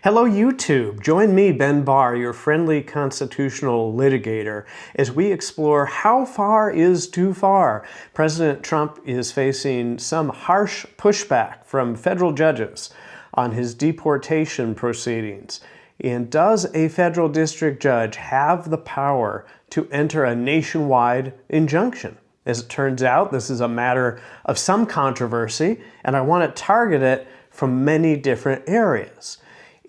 Hello YouTube! Join me, Ben Barr, your friendly constitutional litigator, as we explore how far is too far. President Trump is facing some harsh pushback from federal judges on his deportation proceedings. And does a federal district judge have the power to enter a nationwide injunction? As it turns out, this is a matter of some controversy, and I want to target it from many different areas.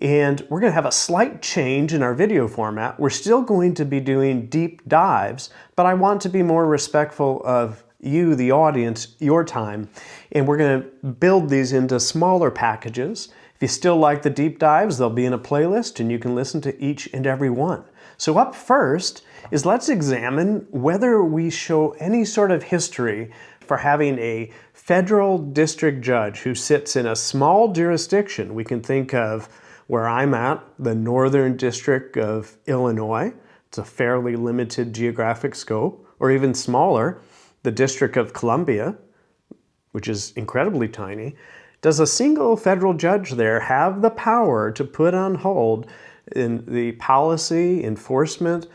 And we're going to have a slight change in our video format. We're still going to be doing deep dives, but I want to be more respectful of you, the audience, your time. And we're going to build these into smaller packages. If you still like the deep dives, they'll be in a playlist and you can listen to each and every one. So up first is let's examine whether we show any sort of history for having a federal district judge who sits in a small jurisdiction. We can think of where I'm at, the Northern District of Illinois. It's a fairly limited geographic scope, or even smaller, the District of Columbia, which is incredibly tiny. Does a single federal judge there have the power to put on hold in the policy, enforcement,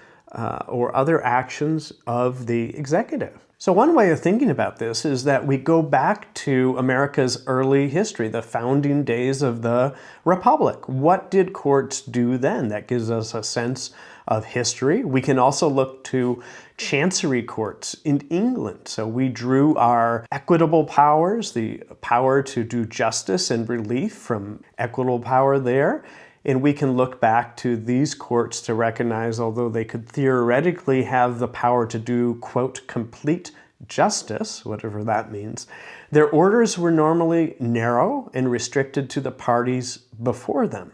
or other actions of the executive? So one way of thinking about this is that we go back to America's early history, the founding days of the Republic. What did courts do then? That gives us a sense of history. We can also look to chancery courts in England. So we drew our equitable powers, the power to do justice and relief from equitable power there. And we can look back to these courts to recognize, although they could theoretically have the power to do, quote, complete justice, whatever that means, their orders were normally narrow and restricted to the parties before them.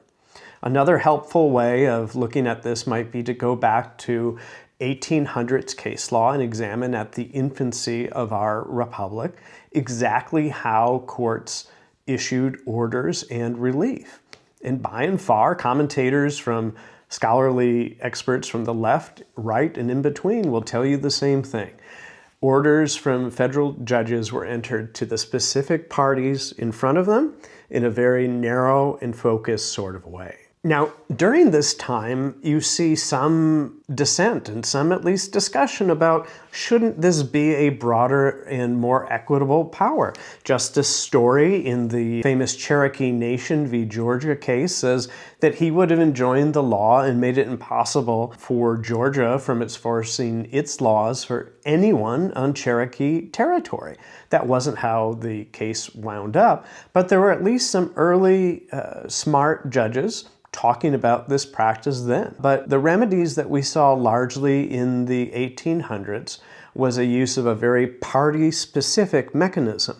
Another helpful way of looking at this might be to go back to 1800s case law and examine at the infancy of our republic exactly how courts issued orders and relief. And by and far, commentators from scholarly experts from the left, right, and in between will tell you the same thing. Orders from federal judges were entered to the specific parties in front of them in a very narrow and focused sort of way. Now, during this time, you see some dissent and some at least discussion about shouldn't this be a broader and more equitable power? Justice Story in the famous Cherokee Nation v. Georgia case says that he would have enjoined the law and made it impossible for Georgia from enforcing its laws for anyone on Cherokee territory. That wasn't how the case wound up, but there were at least some early smart judges talking about this practice then. But the remedies that we saw largely in the 1800s was a use of a very party-specific mechanism.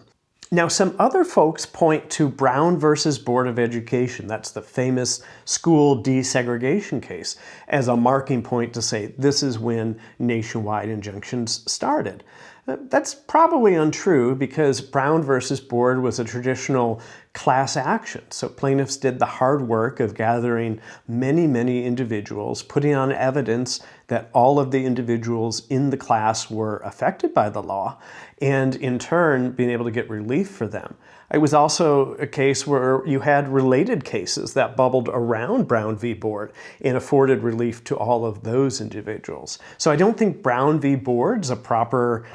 Now, some other folks point to Brown versus Board of Education, that's the famous school desegregation case, as a marking point to say this is when nationwide injunctions started. That's probably untrue because Brown versus Board was a traditional class action. So plaintiffs did the hard work of gathering many individuals, putting on evidence that all of the individuals in the class were affected by the law, and in turn being able to get relief for them. It was also a case where you had related cases that bubbled around Brown v. Board and afforded relief to all of those individuals. So I don't think Brown v. Board's a proper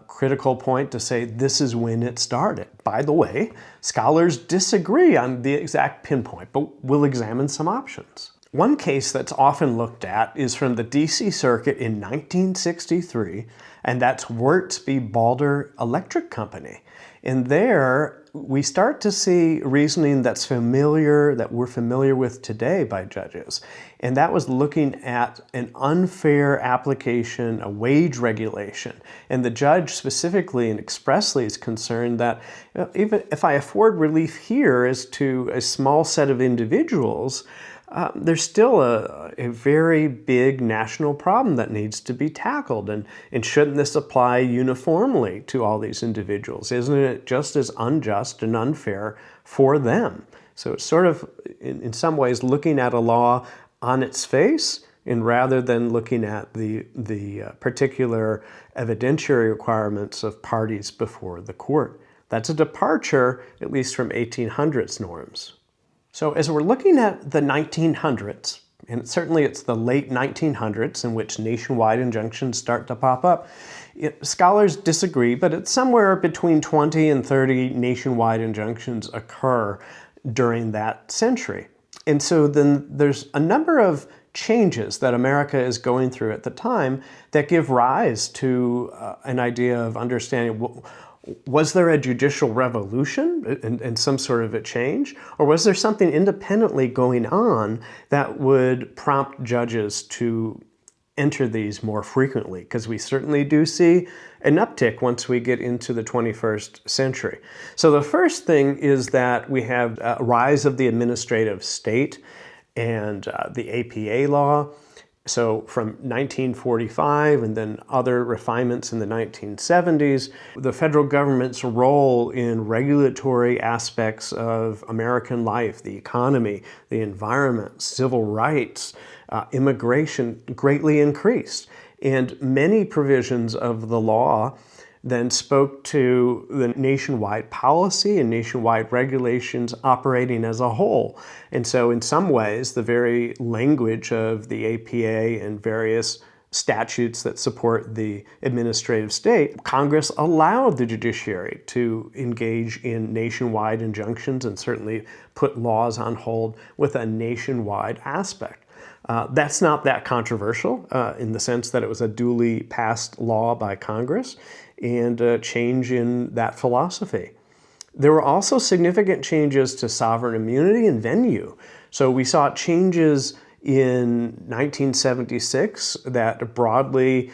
critical point to say this is when it started. By the way, scholars disagree on the exact pinpoint, but we'll examine some options. One case that's often looked at is from the DC Circuit in 1963, and that's Wirtz v. Balder Electric Company. And there, we start to see reasoning that's familiar, that we're familiar with today by judges. And that was looking at an unfair application, a wage regulation. And the judge specifically and expressly is concerned that even if I afford relief here as to a small set of individuals, there's still a very big national problem that needs to be tackled. And shouldn't this apply uniformly to all these individuals? Isn't it just as unjust and unfair for them? So it's sort of, in some ways, looking at a law on its face, and rather than looking at the particular evidentiary requirements of parties before the court. That's a departure, at least from 1800s norms. So as we're looking at the 1900s, and certainly it's the late 1900s in which nationwide injunctions start to pop up, scholars disagree, but it's somewhere between 20 and 30 nationwide injunctions occur during that century. And so then there's a number of changes that America is going through at the time that give rise to an idea of understanding, was there a judicial revolution and some sort of a change? Or was there something independently going on that would prompt judges to enter these more frequently? Because we certainly do see an uptick once we get into the 21st century. So the first thing is that we have a rise of the administrative state and the APA law. So from 1945 and then other refinements in the 1970s, the federal government's role in regulatory aspects of American life, the economy, the environment, civil rights, immigration greatly increased. And many provisions of the law then spoke to the nationwide policy and nationwide regulations operating as a whole. And so in some ways, the very language of the APA and various statutes that support the administrative state, Congress allowed the judiciary to engage in nationwide injunctions and certainly put laws on hold with a nationwide aspect. That's not that controversial in the sense that it was a duly passed law by Congress and a change in that philosophy. There were also significant changes to sovereign immunity and venue. So we saw changes in 1976 that broadly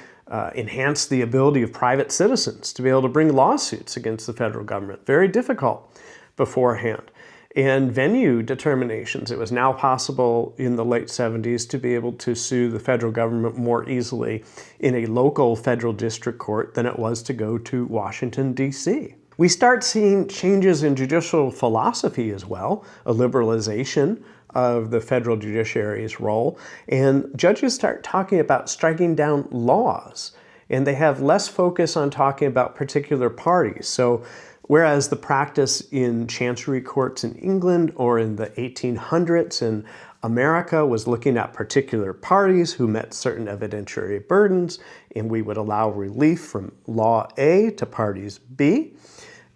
enhanced the ability of private citizens to be able to bring lawsuits against the federal government. Very difficult beforehand. And venue determinations, it was now possible in the late 70s to be able to sue the federal government more easily in a local federal district court than it was to go to Washington, D.C. We start seeing changes in judicial philosophy as well, a liberalization of the federal judiciary's role, and judges start talking about striking down laws, and they have less focus on talking about particular parties. So whereas the practice in chancery courts in England or in the 1800s in America was looking at particular parties who met certain evidentiary burdens, and we would allow relief from law A to parties B,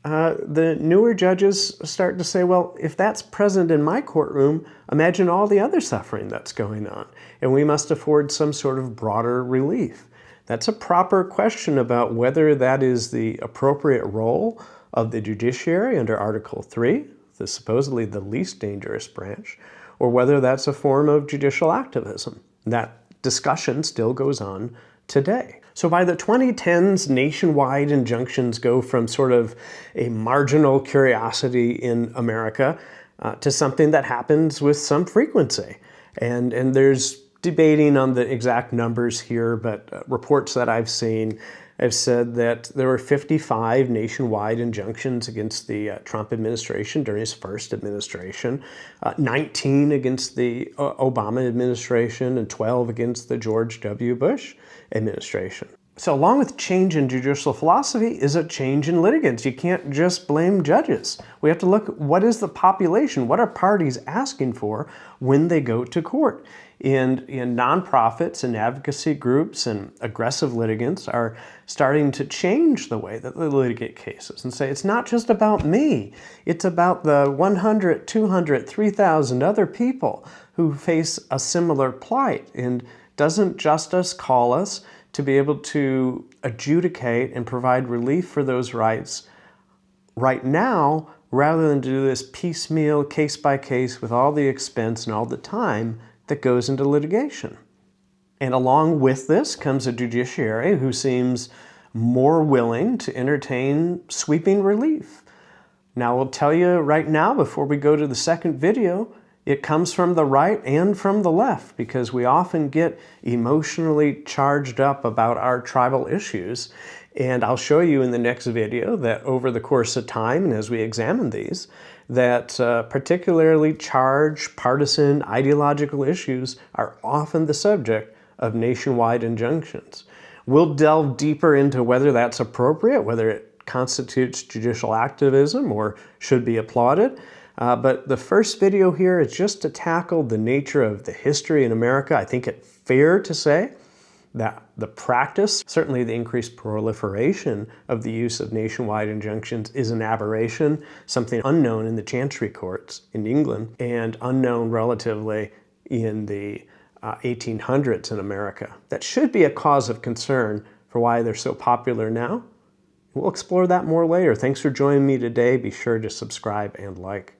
the newer judges start to say, well, if that's present in my courtroom, imagine all the other suffering that's going on, and we must afford some sort of broader relief. That's a proper question about whether that is the appropriate role of the judiciary under Article 3, supposedly the least dangerous branch, or whether that's a form of judicial activism. That discussion still goes on today. So by the 2010s, nationwide injunctions go from sort of a marginal curiosity in America to something that happens with some frequency. And there's debating on the exact numbers here, but reports that I've seen have said that there were 55 nationwide injunctions against the Trump administration during his first administration, 19 against the Obama administration, and 12 against the George W. Bush administration. So along with change in judicial philosophy is a change in litigants. You can't just blame judges. We have to look at what is the population, what are parties asking for when they go to court. And nonprofits and advocacy groups and aggressive litigants are starting to change the way that they litigate cases and say, it's not just about me. It's about the 100, 200, 3,000 other people who face a similar plight. And doesn't justice call us to be able to adjudicate and provide relief for those rights right now, rather than do this piecemeal, case by case, with all the expense and all the time that goes into litigation? And along with this comes a judiciary who seems more willing to entertain sweeping relief. Now, I'll tell you right now, before we go to the second video, it comes from the right and from the left, because we often get emotionally charged up about our tribal issues. And I'll show you in the next video that over the course of time, and as we examine these, that particularly charged, partisan, ideological issues are often the subject of nationwide injunctions. We'll delve deeper into whether that's appropriate, whether it constitutes judicial activism or should be applauded. But the first video here is just to tackle the nature of the history in America. I think it's fair to say that the practice, certainly the increased proliferation of the use of nationwide injunctions, is an aberration, something unknown in the chancery courts in England and unknown relatively in the 1800s in America. That should be a cause of concern for why they're so popular now. We'll explore that more later. Thanks for joining me today. Be sure to subscribe and like.